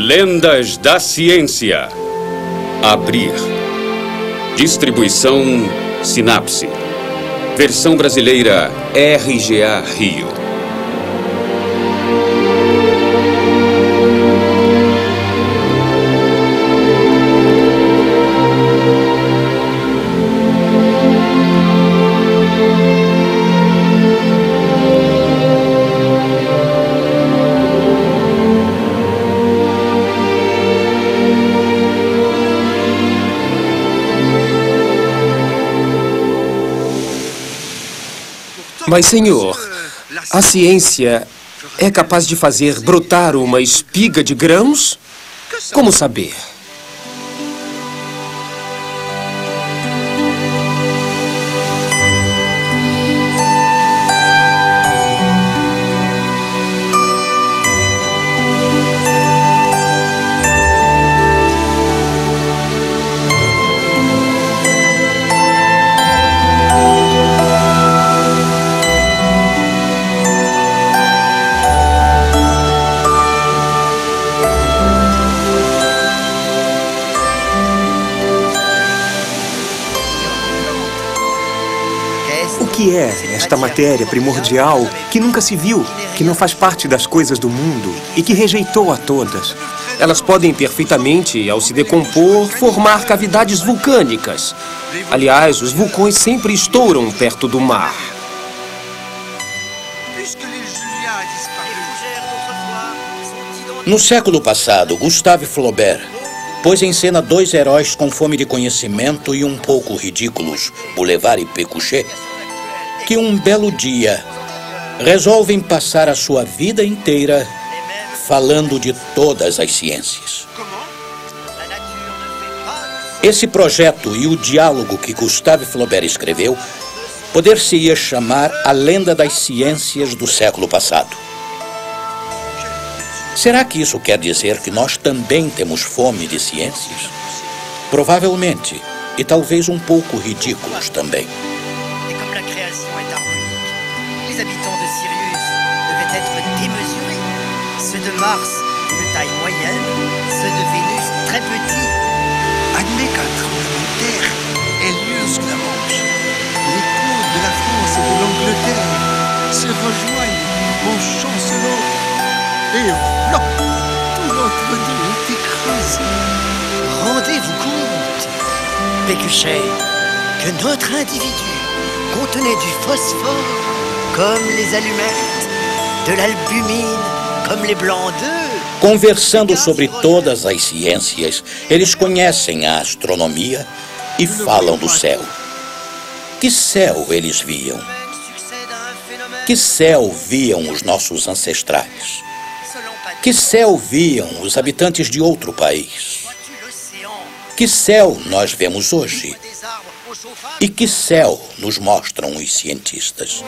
Lendas da Ciência. Abrir. Distribuição Sinapse. Versão brasileira RGA Rio. Mas, senhor, a ciência é capaz de fazer brotar uma espiga de grãos? Como saber? O que é esta matéria primordial que nunca se viu, que não faz parte das coisas do mundo e que rejeitou a todas? Elas podem perfeitamente, ao se decompor, formar cavidades vulcânicas. Aliás, os vulcões sempre estouram perto do mar. No século passado, Gustave Flaubert pôs em cena dois heróis com fome de conhecimento e um pouco ridículos, Boulevard e Pécuchet, que um belo dia resolvem passar a sua vida inteira falando de todas as ciências. Esse projeto e o diálogo que Gustave Flaubert escreveu poder-se-ia chamar A Lenda das Ciências do século passado. Será que isso quer dizer que nós também temos fome de ciências? Provavelmente, e talvez um pouco ridículos também. Et comme la création est harmonique, les habitants de Sirius devaient être démesurés. Ceux de Mars, de taille moyenne, ceux de Vénus, très petits. Admets qu'un tremblement de terre ait lieu sous la Manche. Les côtes de la France et de l'Angleterre se rejoignent en chancelant. Et voilà, tout notre dos est écrasé. Rendez-vous compte, Pécuchet, que notre individu contenait du phosphore comme les allumettes, de l'albumine comme les blancs d'œufs. Conversando sobre todas as ciências, eles conhecem a astronomia e falam do céu. Que céu eles viam? Que céu viam os nossos ancestrais? Que céu viam os habitantes de outro país? Que céu nós vemos hoje? E que céu nos mostram os cientistas?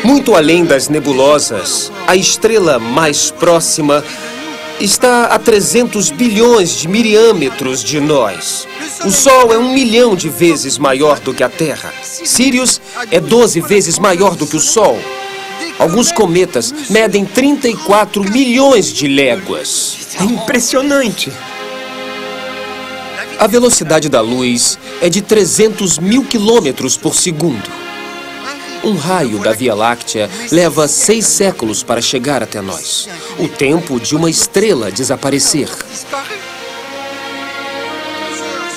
Muito além das nebulosas, a estrela mais próxima está a 300 bilhões de miriâmetros de nós. O Sol é 1 milhão de vezes maior do que a Terra. Sirius é 12 vezes maior do que o Sol. Alguns cometas medem 34 milhões de léguas. É impressionante! A velocidade da luz é de 300 mil quilômetros por segundo. Um raio da Via Láctea leva 6 séculos para chegar até nós. O tempo de uma estrela desaparecer.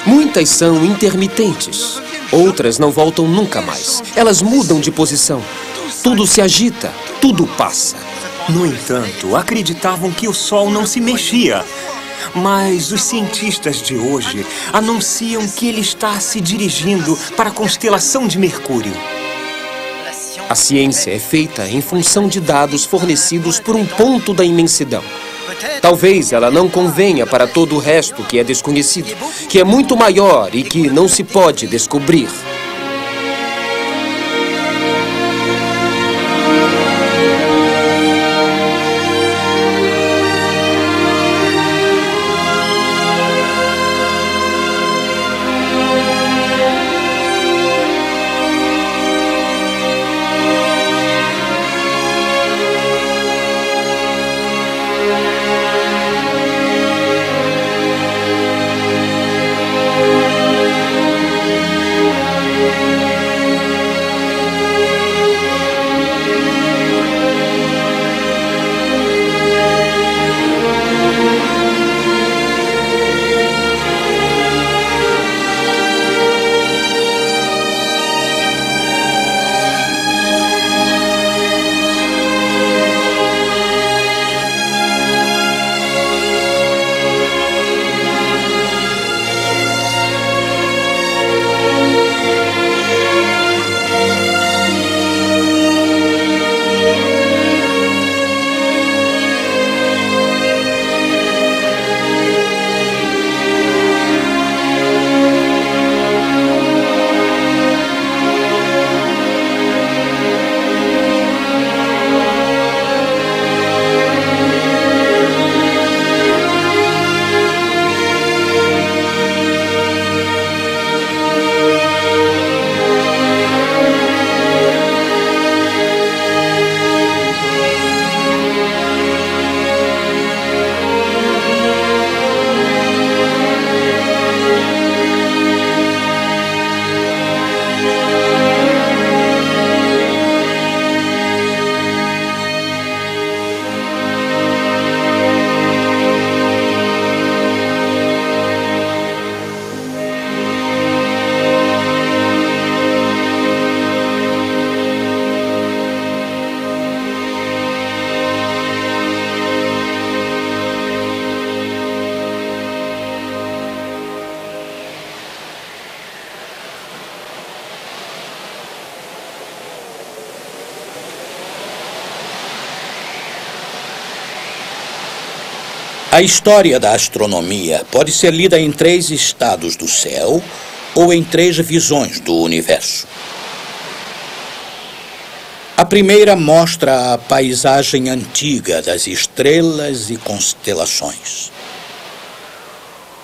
Muitas são intermitentes. Outras não voltam nunca mais. Elas mudam de posição. Tudo se agita, tudo passa. No entanto, acreditavam que o Sol não se mexia. Mas os cientistas de hoje anunciam que ele está se dirigindo para a constelação de Mercúrio. A ciência é feita em função de dados fornecidos por um ponto da imensidão. Talvez ela não convenha para todo o resto que é desconhecido, que é muito maior e que não se pode descobrir. A história da astronomia pode ser lida em 3 estados do céu ou em 3 visões do universo. A primeira mostra a paisagem antiga das estrelas e constelações.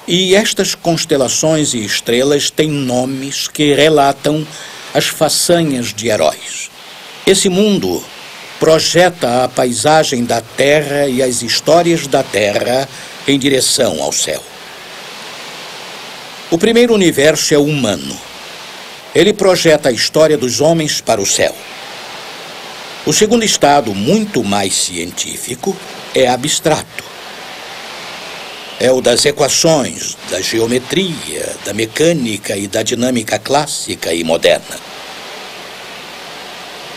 E estas constelações e estrelas têm nomes que relatam as façanhas de heróis. Esse mundo projeta a paisagem da Terra e as histórias da Terra em direção ao céu. O primeiro universo é o humano. Ele projeta a história dos homens para o céu. O segundo estado, muito mais científico, é abstrato. É o das equações, da geometria, da mecânica e da dinâmica clássica e moderna.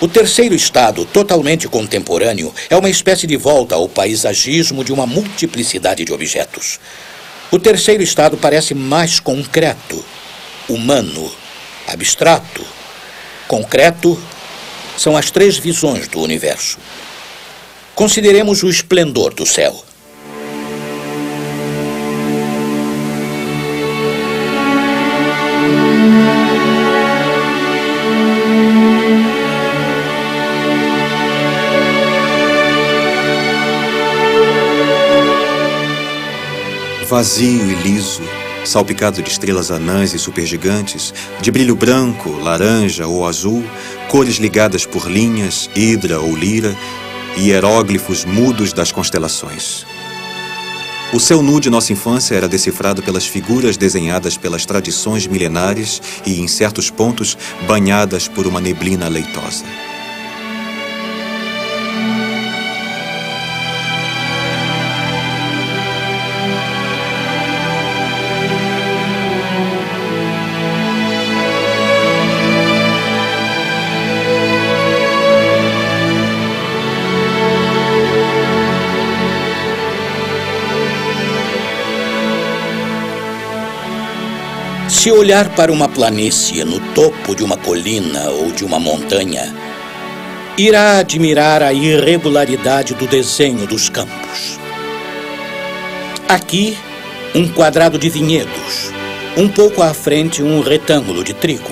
O terceiro estado, totalmente contemporâneo, é uma espécie de volta ao paisagismo de uma multiplicidade de objetos. O terceiro estado parece mais concreto, humano, abstrato, concreto. São as 3 visões do universo. Consideremos o esplendor do céu. Vazio e liso, salpicado de estrelas anãs e supergigantes, de brilho branco, laranja ou azul, cores ligadas por linhas, hidra ou lira, e hieróglifos mudos das constelações. O céu nu de nossa infância era decifrado pelas figuras desenhadas pelas tradições milenares e, em certos pontos, banhadas por uma neblina leitosa. Se olhar para uma planície no topo de uma colina ou de uma montanha, irá admirar a irregularidade do desenho dos campos. Aqui, um quadrado de vinhedos, um pouco à frente um retângulo de trigo,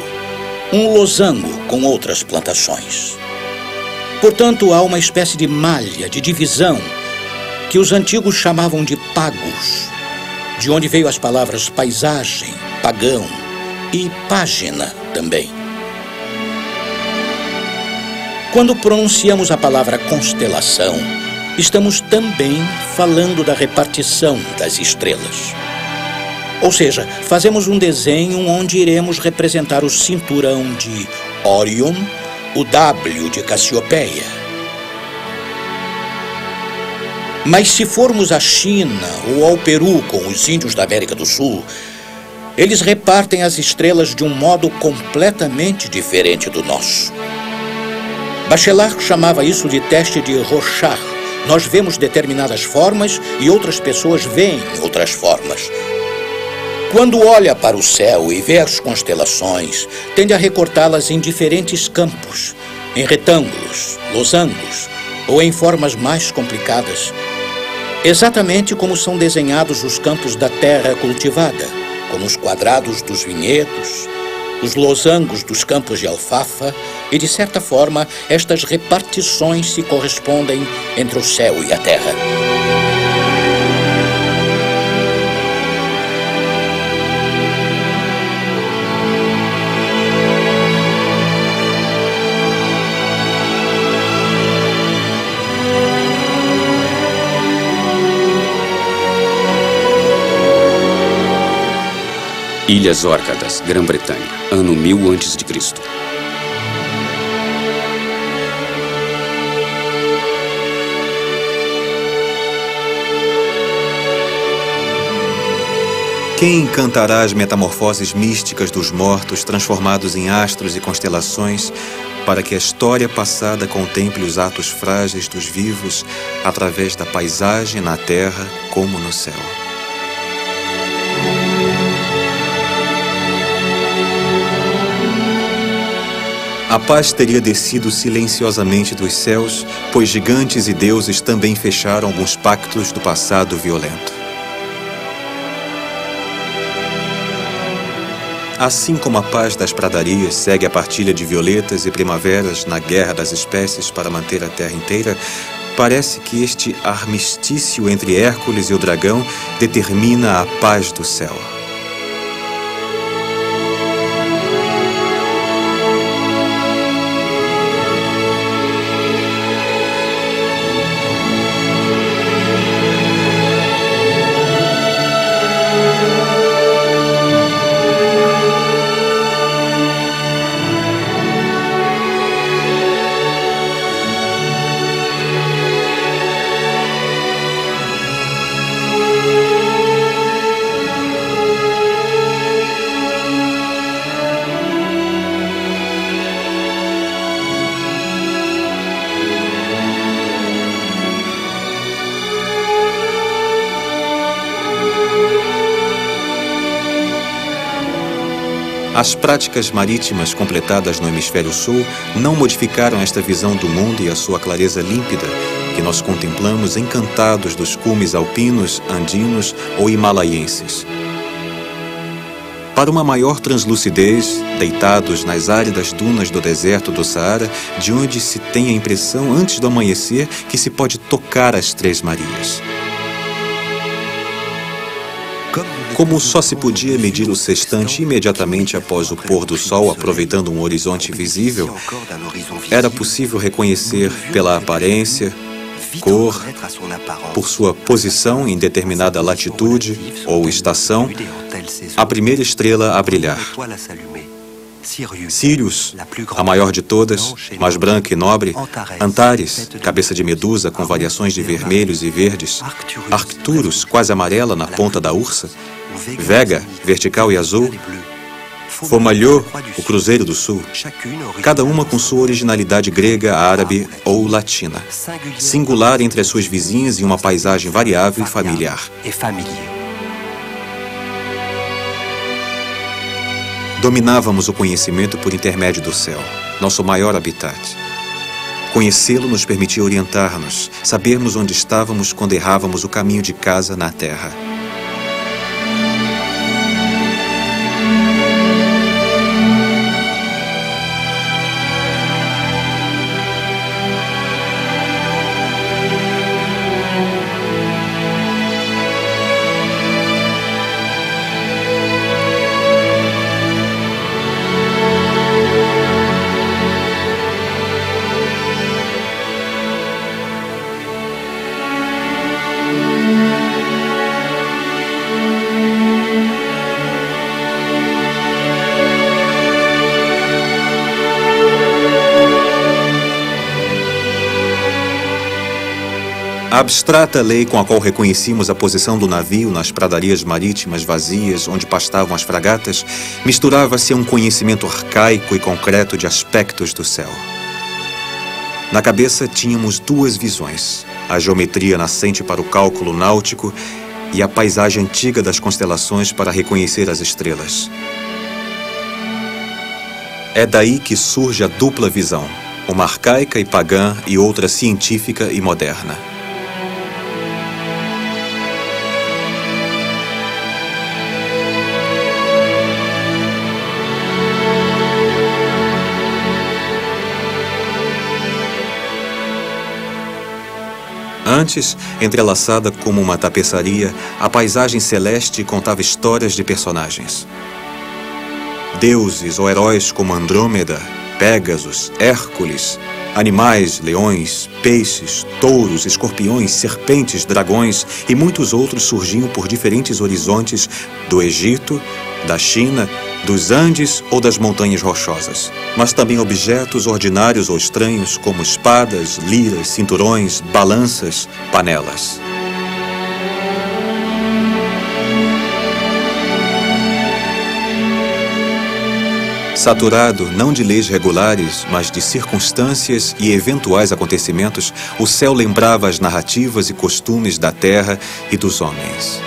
um losango com outras plantações. Portanto, há uma espécie de malha, de divisão, que os antigos chamavam de pagos, de onde veio as palavras paisagem, pagão e página também. Quando pronunciamos a palavra constelação, estamos também falando da repartição das estrelas. Ou seja, fazemos um desenho onde iremos representar o cinturão de Órion, o W de Cassiopeia. Mas se formos à China ou ao Peru com os índios da América do Sul, eles repartem as estrelas de um modo completamente diferente do nosso. Bachelard chamava isso de teste de Rorschach. Nós vemos determinadas formas e outras pessoas veem outras formas. Quando olha para o céu e vê as constelações, tende a recortá-las em diferentes campos, em retângulos, losangos ou em formas mais complicadas, exatamente como são desenhados os campos da terra cultivada, como os quadrados dos vinhedos, os losangos dos campos de alfafa, e, de certa forma, estas repartições se correspondem entre o céu e a terra. Ilhas Órcadas, Grã-Bretanha, ano 1000 a.C. Quem encantará as metamorfoses místicas dos mortos transformados em astros e constelações, para que a história passada contemple os atos frágeis dos vivos através da paisagem na terra como no céu? A paz teria descido silenciosamente dos céus, pois gigantes e deuses também fecharam alguns pactos do passado violento. Assim como a paz das pradarias segue a partilha de violetas e primaveras na guerra das espécies para manter a terra inteira, parece que este armistício entre Hércules e o dragão determina a paz do céu. As práticas marítimas completadas no hemisfério sul não modificaram esta visão do mundo e a sua clareza límpida, que nós contemplamos encantados dos cumes alpinos, andinos ou himalaienses. Para uma maior translucidez, deitados nas áridas dunas do deserto do Saara, de onde se tem a impressão, antes do amanhecer, que se pode tocar as Três Marias. Como só se podia medir o sextante imediatamente após o pôr do sol, aproveitando um horizonte visível, era possível reconhecer pela aparência, cor, por sua posição em determinada latitude ou estação, a primeira estrela a brilhar. Sírius, a maior de todas, mais branca e nobre. Antares, cabeça de medusa com variações de vermelhos e verdes. Arcturus, quase amarela na ponta da ursa. Vega, vertical e azul. Fomalhaut, o Cruzeiro do Sul. Cada uma com sua originalidade grega, árabe ou latina. Singular entre as suas vizinhas e uma paisagem variável e familiar. Dominávamos o conhecimento por intermédio do céu, nosso maior habitat. Conhecê-lo nos permitia orientar-nos, sabermos onde estávamos quando errávamos o caminho de casa na terra. A abstrata lei com a qual reconhecíamos a posição do navio nas pradarias marítimas vazias onde pastavam as fragatas misturava-se a um conhecimento arcaico e concreto de aspectos do céu. Na cabeça tínhamos duas visões: a geometria nascente para o cálculo náutico e a paisagem antiga das constelações para reconhecer as estrelas. É daí que surge a dupla visão, uma arcaica e pagã e outra científica e moderna. Antes, entrelaçada como uma tapeçaria, a paisagem celeste contava histórias de personagens. Deuses ou heróis como Andrômeda, Pégasus, Hércules, animais, leões, peixes, touros, escorpiões, serpentes, dragões e muitos outros surgiam por diferentes horizontes do Egito, da China, dos Andes ou das montanhas rochosas. Mas também objetos ordinários ou estranhos como espadas, liras, cinturões, balanças, panelas. Saturado não de leis regulares, mas de circunstâncias e eventuais acontecimentos, o céu lembrava as narrativas e costumes da terra e dos homens.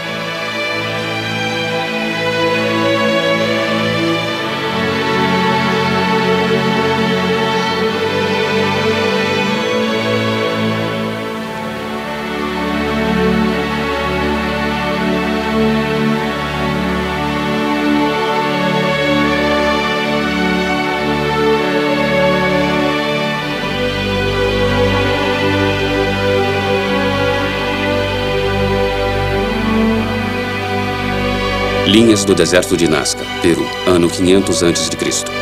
Linhas do deserto de Nazca, Peru, ano 500 a.C.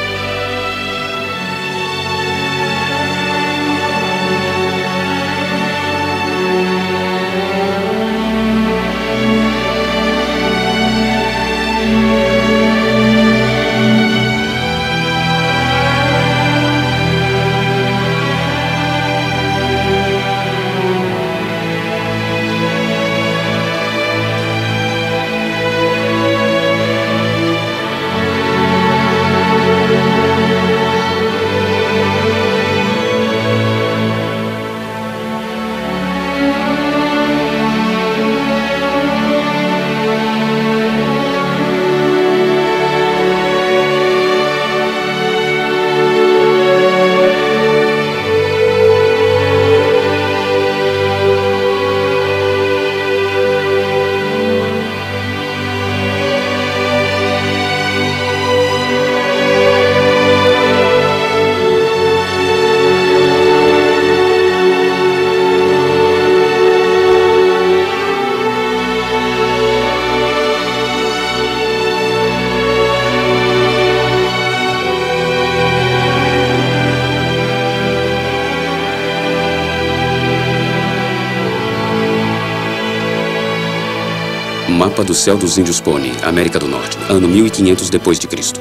Mapa do céu dos índios Pônei, América do Norte, ano 1500 depois de Cristo.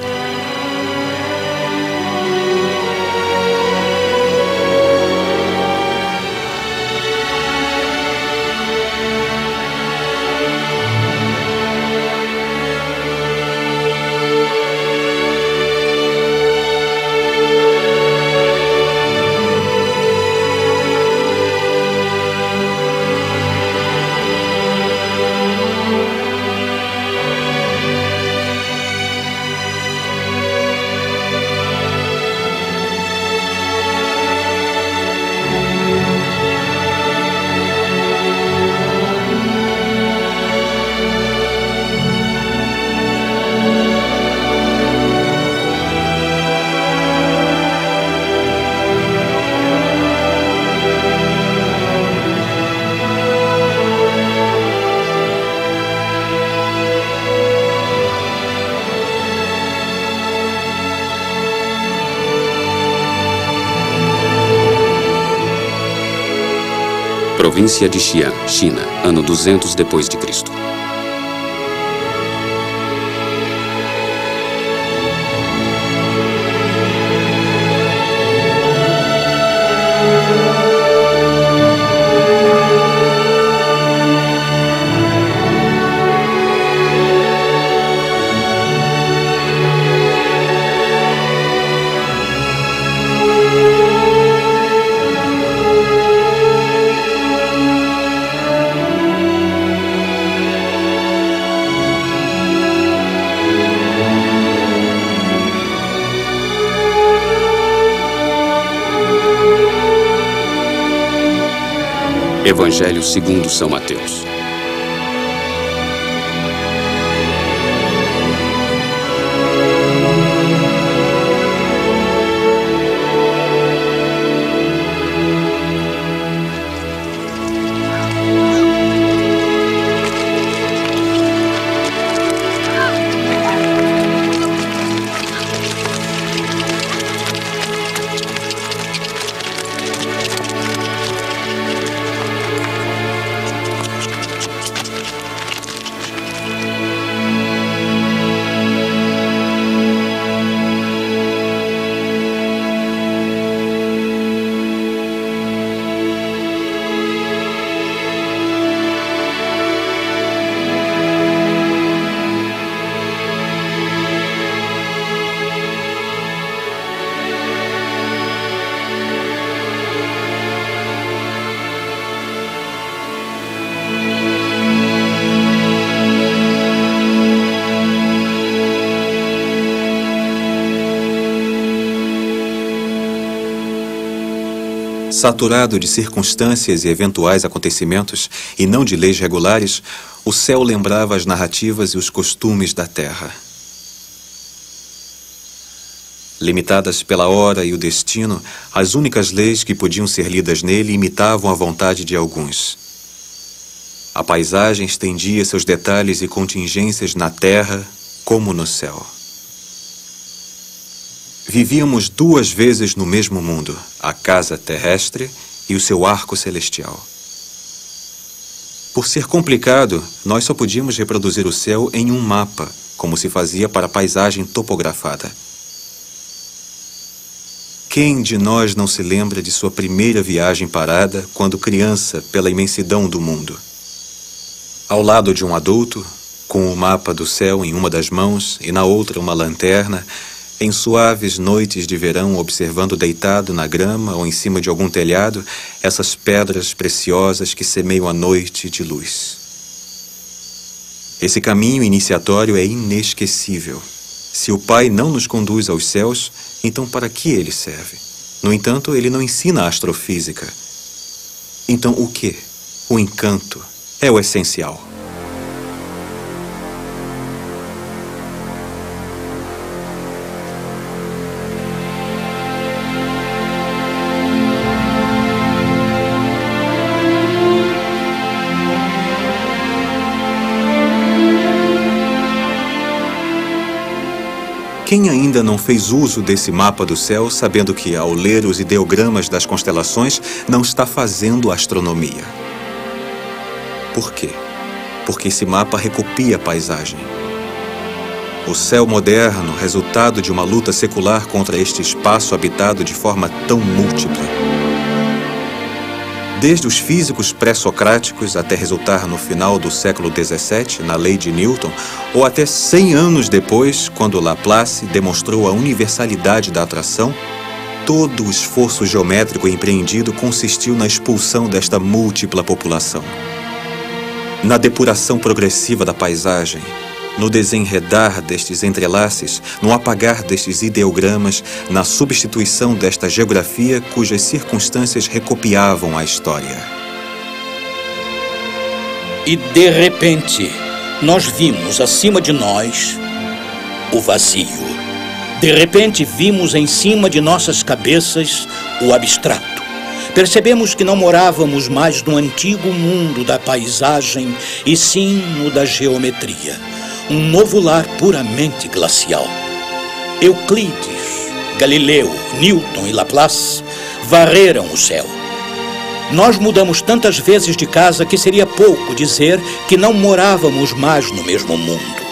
Província de Xi'an, China, ano 200 depois de Cristo. Evangelho segundo São Mateus. Saturado de circunstâncias e eventuais acontecimentos, e não de leis regulares, o céu lembrava as narrativas e os costumes da terra. Limitadas pela hora e o destino, as únicas leis que podiam ser lidas nele imitavam a vontade de alguns. A paisagem estendia seus detalhes e contingências na terra como no céu. Vivíamos duas vezes no mesmo mundo, a casa terrestre e o seu arco celestial. Por ser complicado, nós só podíamos reproduzir o céu em um mapa, como se fazia para a paisagem topografada. Quem de nós não se lembra de sua primeira viagem parada quando criança pela imensidão do mundo? Ao lado de um adulto, com o mapa do céu em uma das mãos e na outra uma lanterna, em suaves noites de verão, observando deitado na grama ou em cima de algum telhado essas pedras preciosas que semeiam a noite de luz. Esse caminho iniciatório é inesquecível. Se o Pai não nos conduz aos céus, então para que ele serve? No entanto, ele não ensina a astrofísica. Então o quê? O encanto é o essencial. Quem ainda não fez uso desse mapa do céu, sabendo que, ao ler os ideogramas das constelações, não está fazendo astronomia? Por quê? Porque esse mapa recopia a paisagem. O céu moderno, resultado de uma luta secular contra este espaço habitado de forma tão múltipla. Desde os físicos pré-socráticos até resultar no final do século XVII, na lei de Newton, ou até 100 anos depois, quando Laplace demonstrou a universalidade da atração, todo o esforço geométrico empreendido consistiu na expulsão desta múltipla população. Na depuração progressiva da paisagem, no desenredar destes entrelaces, no apagar destes ideogramas, na substituição desta geografia cujas circunstâncias recopiavam a história. E de repente, nós vimos acima de nós o vazio. De repente, vimos em cima de nossas cabeças o abstrato. Percebemos que não morávamos mais no antigo mundo da paisagem, e sim no da geometria. Um novo lar puramente glacial. Euclides, Galileu, Newton e Laplace varreram o céu. Nós mudamos tantas vezes de casa que seria pouco dizer que não morávamos mais no mesmo mundo.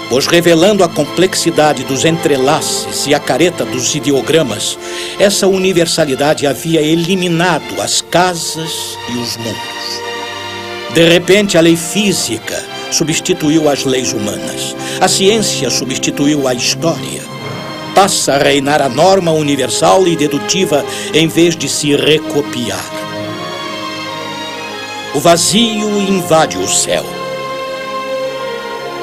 Pois, revelando a complexidade dos entrelaces e a careta dos ideogramas, essa universalidade havia eliminado as casas e os mundos. De repente, a lei física substituiu as leis humanas. A ciência substituiu a história. Passa a reinar a norma universal e dedutiva em vez de se recopiar. O vazio invade o céu.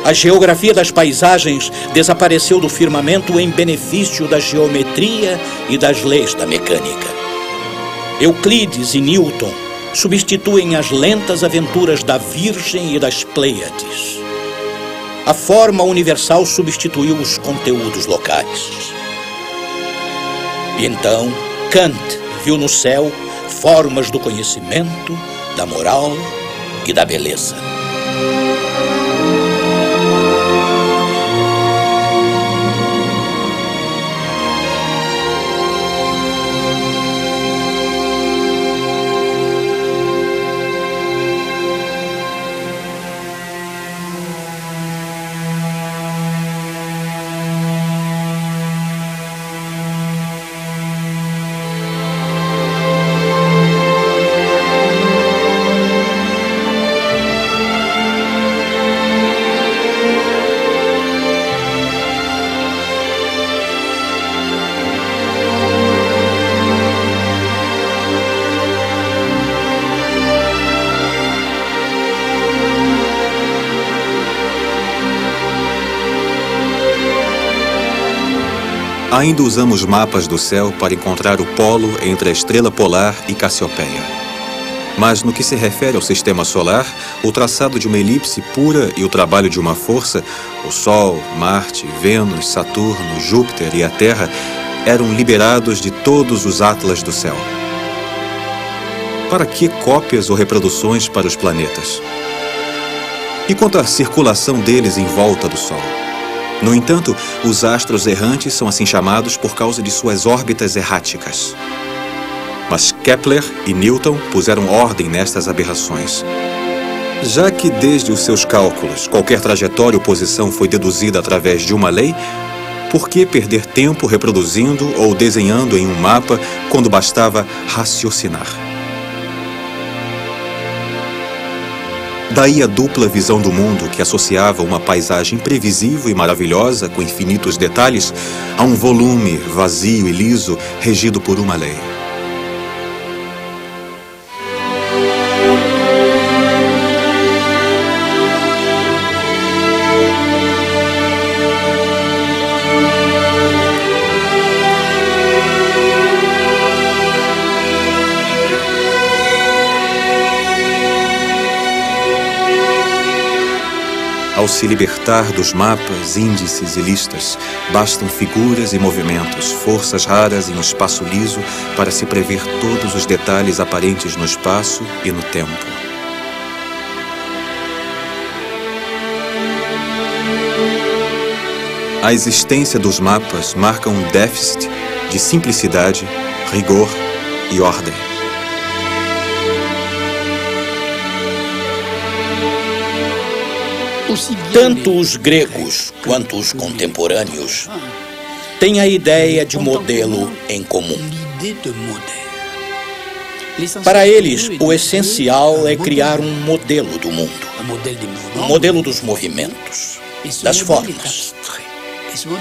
A geografia das paisagens desapareceu do firmamento em benefício da geometria e das leis da mecânica. Euclides e Newton substituem as lentas aventuras da Virgem e das Pleiades. A forma universal substituiu os conteúdos locais. E então, Kant viu no céu formas do conhecimento, da moral e da beleza. Ainda usamos mapas do céu para encontrar o polo entre a estrela polar e Cassiopeia. Mas no que se refere ao sistema solar, o traçado de uma elipse pura e o trabalho de uma força, o Sol, Marte, Vênus, Saturno, Júpiter e a Terra, eram liberados de todos os atlas do céu. Para que cópias ou reproduções para os planetas? E quanto à circulação deles em volta do Sol? No entanto, os astros errantes são assim chamados por causa de suas órbitas erráticas. Mas Kepler e Newton puseram ordem nestas aberrações. Já que desde os seus cálculos qualquer trajetória ou posição foi deduzida através de uma lei, por que perder tempo reproduzindo ou desenhando em um mapa quando bastava raciocinar? Daí a dupla visão do mundo que associava uma paisagem imprevisível e maravilhosa com infinitos detalhes a um volume vazio e liso regido por uma lei. Ao se libertar dos mapas, índices e listas, bastam figuras e movimentos, forças raras em um espaço liso para se prever todos os detalhes aparentes no espaço e no tempo. A existência dos mapas marca um déficit de simplicidade, rigor e ordem. Tanto os gregos quanto os contemporâneos têm a ideia de modelo em comum. Para eles, o essencial é criar um modelo do mundo, um modelo dos movimentos, das formas.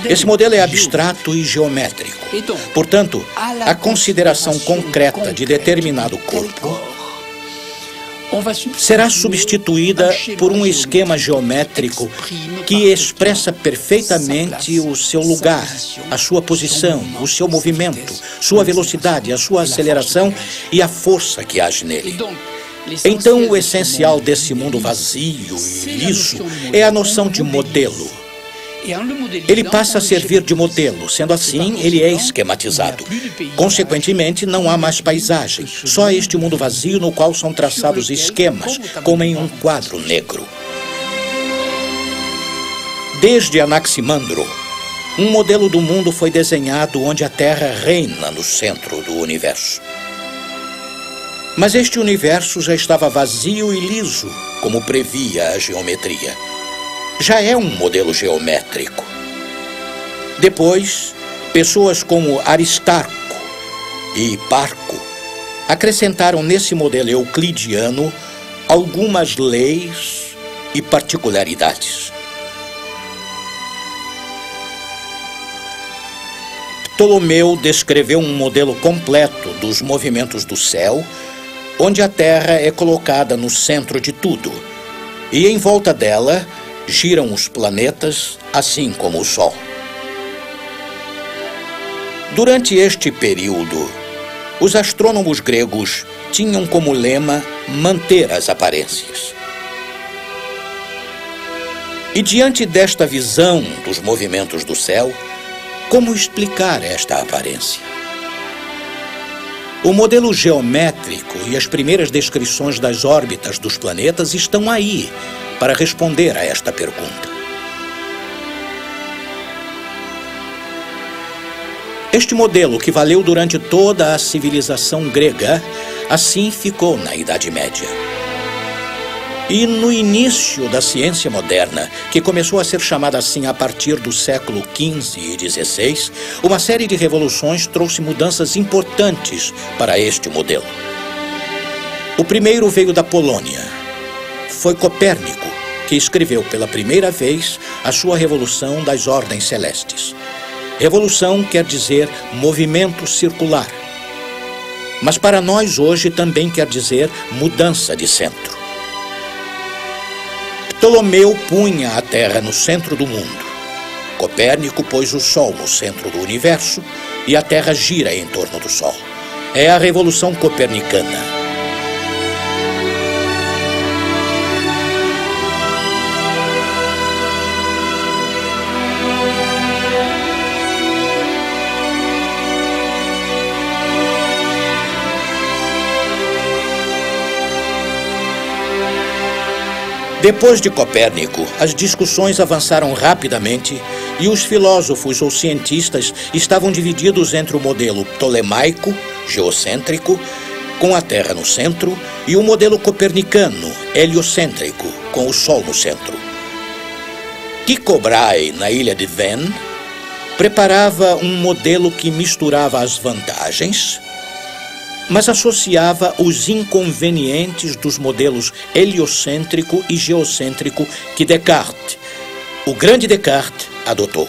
Esse modelo é abstrato e geométrico. Portanto, a consideração concreta de determinado corpo será substituída por um esquema geométrico que expressa perfeitamente o seu lugar, a sua posição, o seu movimento, sua velocidade, a sua aceleração e a força que age nele. Então, o essencial desse mundo vazio e liso é a noção de modelo. Ele passa a servir de modelo, sendo assim, ele é esquematizado. Consequentemente, não há mais paisagem, só este mundo vazio no qual são traçados esquemas, como em um quadro negro. Desde Anaximandro, um modelo do mundo foi desenhado onde a Terra reina no centro do universo. Mas este universo já estava vazio e liso, como previa a geometria. Já é um modelo geométrico. Depois, pessoas como Aristarco e Hiparco acrescentaram nesse modelo euclidiano algumas leis e particularidades. Ptolomeu descreveu um modelo completo dos movimentos do céu, onde a Terra é colocada no centro de tudo, e em volta dela giram os planetas, assim como o Sol. Durante este período, os astrônomos gregos tinham como lema manter as aparências. E diante desta visão dos movimentos do céu, como explicar esta aparência? O modelo geométrico e as primeiras descrições das órbitas dos planetas estão aí para responder a esta pergunta. Este modelo, que valeu durante toda a civilização grega, assim ficou na Idade Média. E no início da ciência moderna, que começou a ser chamada assim a partir do século XV e XVI, uma série de revoluções trouxe mudanças importantes para este modelo. O primeiro veio da Polônia. Foi Copérnico que escreveu pela primeira vez a sua revolução das ordens celestes. Revolução quer dizer movimento circular. Mas para nós hoje também quer dizer mudança de centro. Ptolomeu punha a Terra no centro do mundo. Copérnico pôs o Sol no centro do universo e a Terra gira em torno do Sol. É a Revolução Copernicana. Depois de Copérnico, as discussões avançaram rapidamente e os filósofos ou cientistas estavam divididos entre o modelo ptolemaico, geocêntrico, com a Terra no centro, e o modelo copernicano, heliocêntrico, com o Sol no centro. Tycho Brahe, na ilha de Hven, preparava um modelo que misturava as vantagens, mas associava os inconvenientes dos modelos heliocêntrico e geocêntrico que Descartes, o grande Descartes, adotou.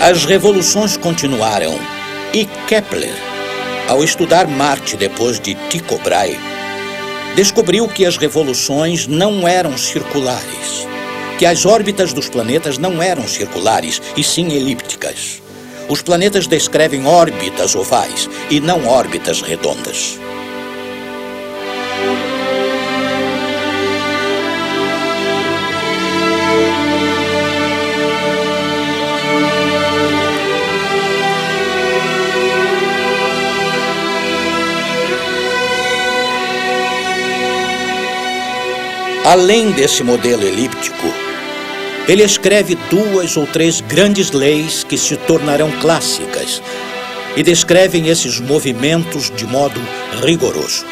As revoluções continuaram e Kepler, ao estudar Marte depois de Tycho Brahe, descobriu que as revoluções não eram circulares, que as órbitas dos planetas não eram circulares e sim elípticas. Os planetas descrevem órbitas ovais e não órbitas redondas. Além desse modelo elíptico, ele escreve 2 ou 3 grandes leis que se tornarão clássicas e descrevem esses movimentos de modo rigoroso.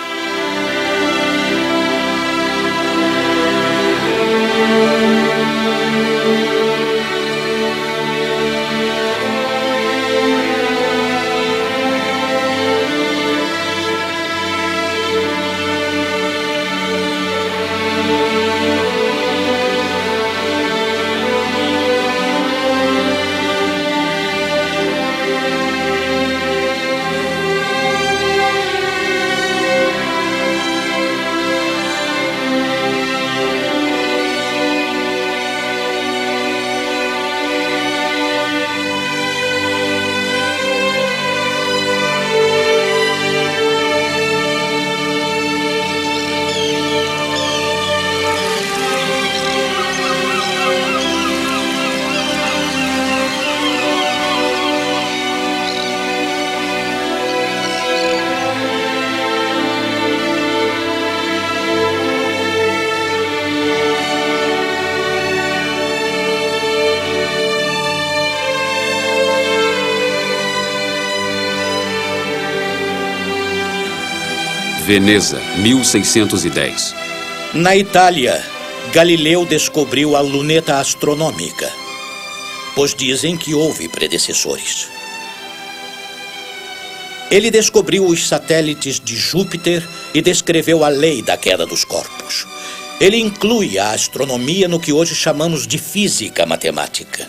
Veneza, 1610. Na Itália, Galileu descobriu a luneta astronômica, pois dizem que houve predecessores. Ele descobriu os satélites de Júpiter e descreveu a lei da queda dos corpos. Ele inclui a astronomia no que hoje chamamos de física matemática.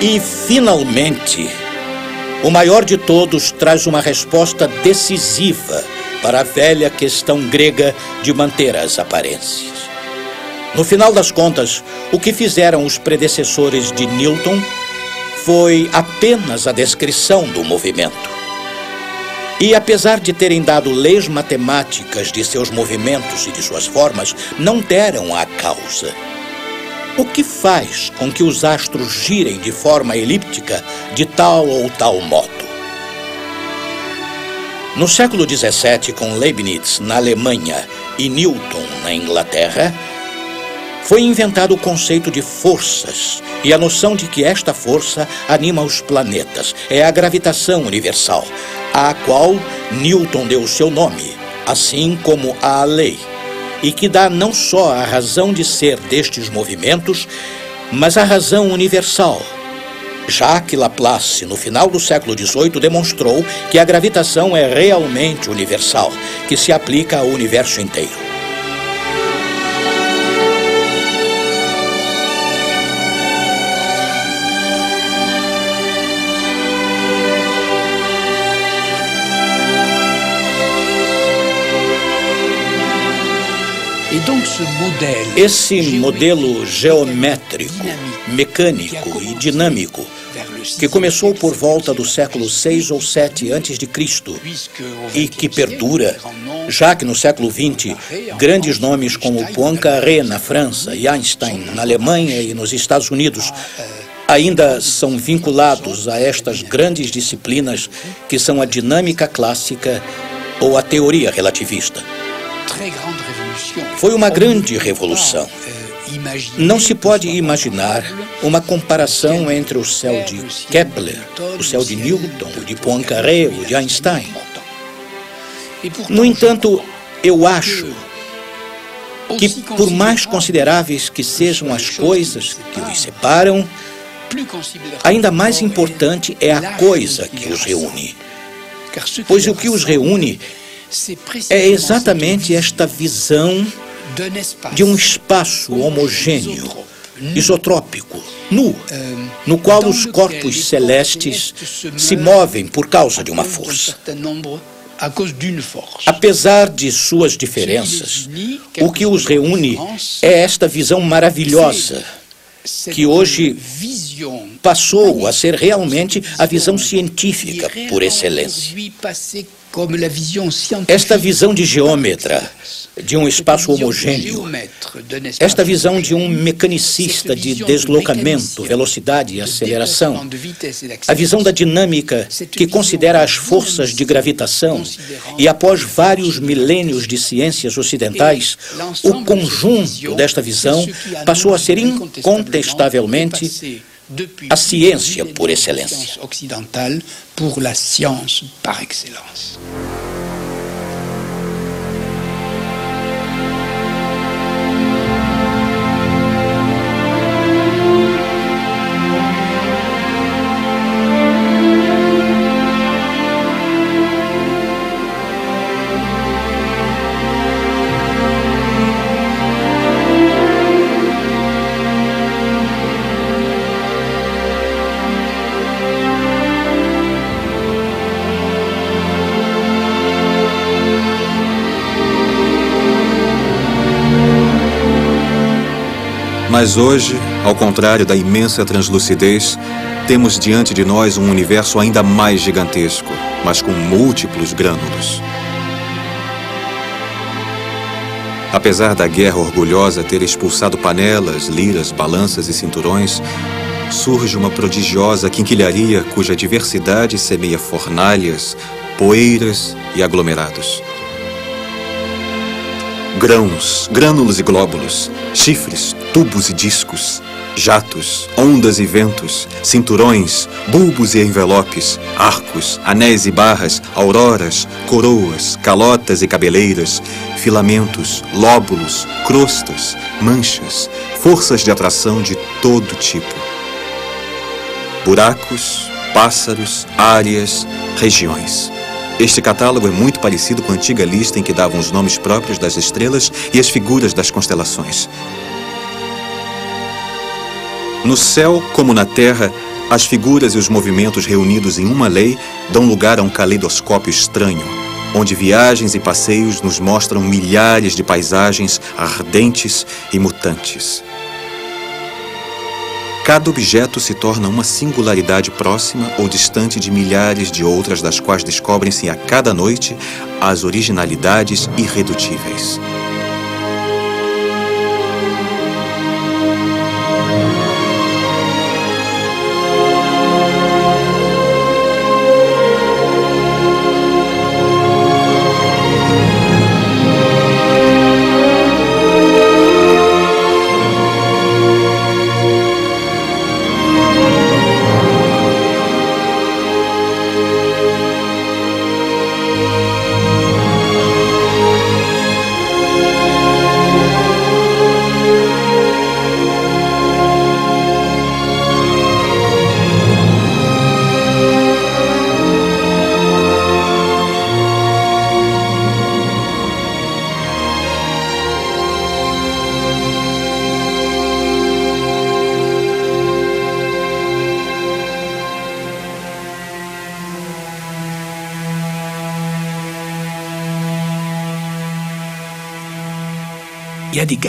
E, finalmente, o maior de todos traz uma resposta decisiva para a velha questão grega de manter as aparências. No final das contas, o que fizeram os predecessores de Newton foi apenas a descrição do movimento. E, apesar de terem dado leis matemáticas de seus movimentos e de suas formas, não deram a causa. O que faz com que os astros girem de forma elíptica de tal ou tal modo? No século XVII, com Leibniz na Alemanha e Newton na Inglaterra, foi inventado o conceito de forças e a noção de que esta força anima os planetas. É a gravitação universal, à qual Newton deu o seu nome, assim como à lei, e que dá não só a razão de ser destes movimentos, mas a razão universal. Jacques Laplace, no final do século XVIII, demonstrou que a gravitação é realmente universal, que se aplica ao universo inteiro. Esse modelo geométrico, mecânico e dinâmico, que começou por volta do século 6 ou 7 a.C. e que perdura, já que no século XX, grandes nomes como Poincaré na França e Einstein na Alemanha e nos Estados Unidos ainda são vinculados a estas grandes disciplinas que são a dinâmica clássica ou a teoria relativista. Foi uma grande revolução. Não se pode imaginar uma comparação entre o céu de Kepler, o céu de Newton, o de Poincaré, o de Einstein. No entanto, eu acho que, por mais consideráveis que sejam as coisas que os separam, ainda mais importante é a coisa que os reúne. Pois o que os reúne é exatamente esta visão de um espaço homogêneo, isotrópico, nu, no qual os corpos celestes se movem por causa de uma força. Apesar de suas diferenças, o que os reúne é esta visão maravilhosa, que hoje passou a ser realmente a visão científica por excelência. Esta visão de geômetra, de um espaço homogêneo, esta visão de um mecanicista de deslocamento, velocidade e aceleração, a visão da dinâmica que considera as forças de gravitação e, após vários milênios de ciências ocidentais, o conjunto desta visão passou a ser incontestavelmente a ciência por excelência. Mas hoje, ao contrário da imensa translucidez, temos diante de nós um universo ainda mais gigantesco, mas com múltiplos grânulos. Apesar da guerra orgulhosa ter expulsado panelas, liras, balanças e cinturões, surge uma prodigiosa quinquilharia cuja diversidade semeia fornalhas, poeiras e aglomerados. Grãos, grânulos e glóbulos, chifres, tubos e discos, jatos, ondas e ventos, cinturões, bulbos e envelopes, arcos, anéis e barras, auroras, coroas, calotas e cabeleiras, filamentos, lóbulos, crostas, manchas, forças de atração de todo tipo. Buracos, pássaros, áreas, regiões. Este catálogo é muito parecido com a antiga lista em que davam os nomes próprios das estrelas e as figuras das constelações. No céu, como na terra, As figuras e os movimentos reunidos em uma lei dão lugar a um caleidoscópio estranho, onde viagens e passeios nos mostram milhares de paisagens ardentes e mutantes. Cada objeto se torna uma singularidade próxima ou distante de milhares de outras, das quais descobrem-se a cada noite as originalidades irredutíveis.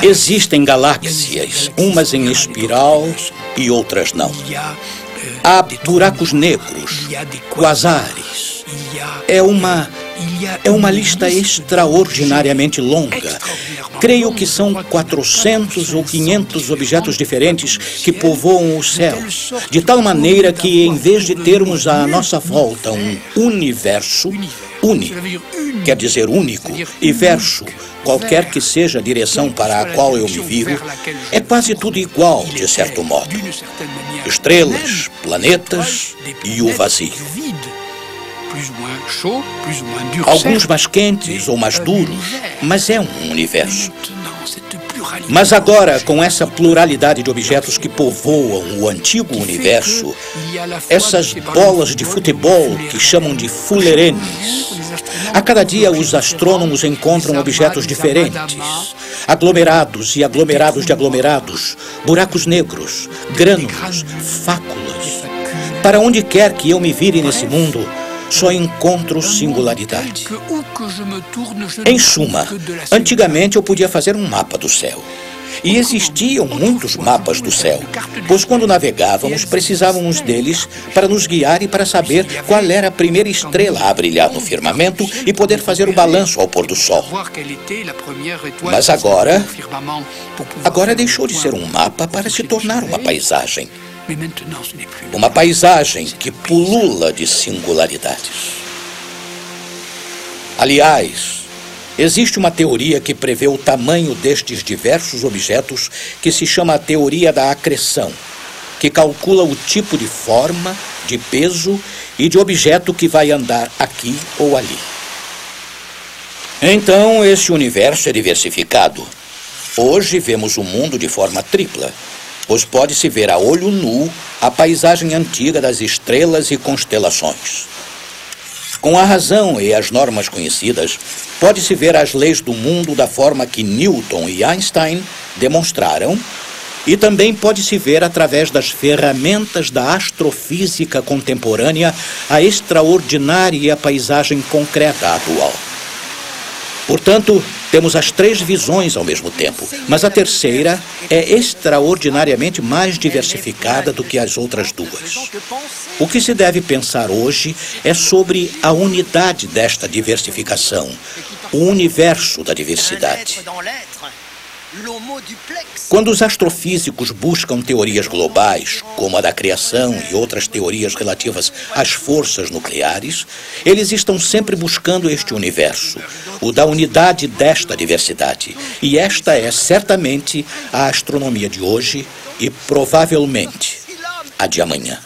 Existem galáxias, umas em espiral e outras não. Há buracos negros, quasares. É uma lista extraordinariamente longa. Creio que são 400 ou 500 objetos diferentes que povoam o céu, de tal maneira que, em vez de termos à nossa volta um universo, quer dizer único, e verso, qualquer que seja a direção para a qual eu me viro, é quase tudo igual, de certo modo. Estrelas, planetas e o vazio. Alguns mais quentes ou mais duros, mas é um universo. Mas agora, com essa pluralidade de objetos que povoam o antigo universo, essas bolas de futebol que chamam de fullerenes, a cada dia os astrônomos encontram objetos diferentes, aglomerados e aglomerados de aglomerados, buracos negros, grânulos, fáculas. Para onde quer que eu me vire nesse mundo, só encontro singularidade. Em suma, antigamente eu podia fazer um mapa do céu. E existiam muitos mapas do céu, pois quando navegávamos precisávamos deles para nos guiar e para saber qual era a primeira estrela a brilhar no firmamento e poder fazer o balanço ao pôr do sol. Mas agora deixou de ser um mapa para se tornar uma paisagem. Uma paisagem que pulula de singularidades. Aliás, existe uma teoria que prevê o tamanho destes diversos objetos que se chama a teoria da acreção, que calcula o tipo de forma, de peso e de objeto que vai andar aqui ou ali. Então, esse universo é diversificado. Hoje vemos o mundo de forma tripla, pois pode-se ver a olho nu a paisagem antiga das estrelas e constelações. Com a razão e as normas conhecidas, pode-se ver as leis do mundo da forma que Newton e Einstein demonstraram, e também pode-se ver através das ferramentas da astrofísica contemporânea a extraordinária paisagem concreta atual. Portanto, temos as três visões ao mesmo tempo, mas a terceira é extraordinariamente mais diversificada do que as outras duas. O que se deve pensar hoje é sobre a unidade desta diversificação, o universo da diversidade. Quando os astrofísicos buscam teorias globais, como a da criação e outras teorias relativas às forças nucleares, eles estão sempre buscando este universo, o da unidade desta diversidade. E esta é certamente a astronomia de hoje e provavelmente a de amanhã.